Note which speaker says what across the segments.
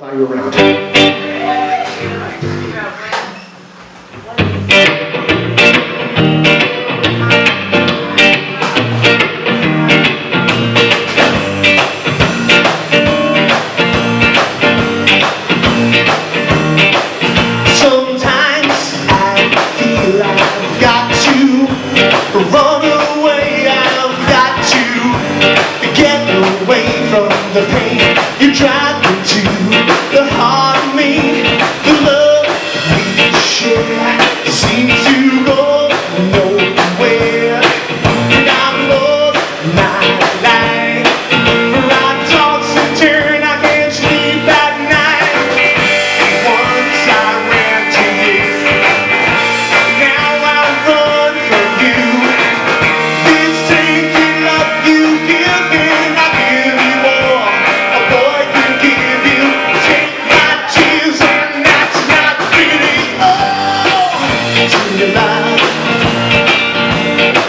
Speaker 1: buy you around. Sometimes I feel I've got to run away. I've got to get away from the pain you drive me to, the heart of me, the love we share seems to go nowhere. And I'm lost my life, for I toss and turn, I can't sleep at night. Once I ran to you, now I run from you. This tainted love you give me, I give you all a boy can give you. Take my tears and that's not really all. Tainted love,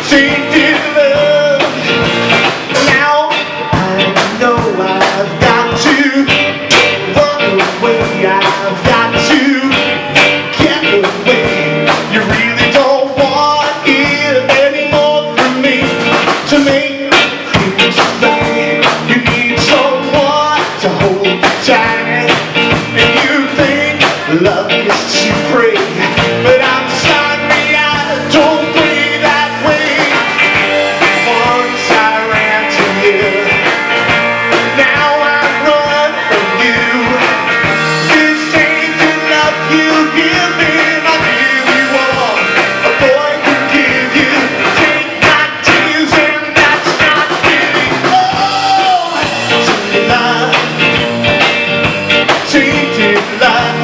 Speaker 1: tainted love. Now I know I've got to run away. I've got to get away. You really don't want it anymore from me to make things right. You need someone to hold you tight, and you think love is to pray, but I'm sorry I don't pray that way. Once I ran to you, now I run from you. This tainted love you give me, I give you all a boy can give you. Take my tears and that's not really all. Tainted love, tainted love,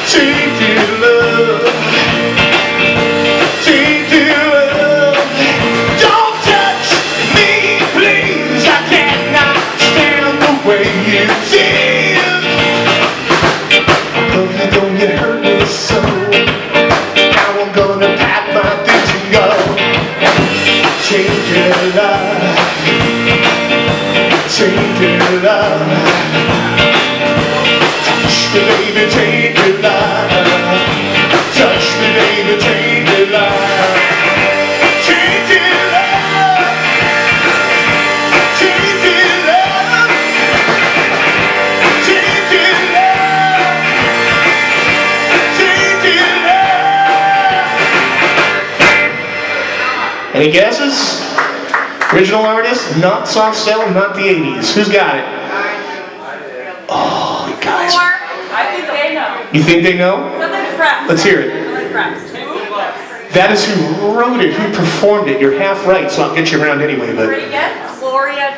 Speaker 1: tainted love, tainted love. Don't touch me, please. I cannot stand the way you feel. Love you though you hurt me so. Now I'm gonna pack my things and go. Tainted love, tainted love. Touch me, baby, tainted love. Touch me, baby, tainted love. Tainted love, tainted love, tainted love, tainted love. Any guesses? Original artist, not soft cell, not the 80s. Who's got it? Oh, you guys.
Speaker 2: I think they know.
Speaker 1: You think they know?
Speaker 2: Southern Prep.
Speaker 1: Let's hear it.
Speaker 2: Southern Prep.
Speaker 1: That is who wrote it, who performed it. You're half right, so I'll get you around anyway. But
Speaker 2: Ready again? Gloria.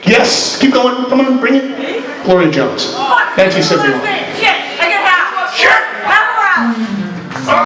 Speaker 1: yes, keep going. Come on, bring it. Gloria Jones. 1971.
Speaker 2: Yeah.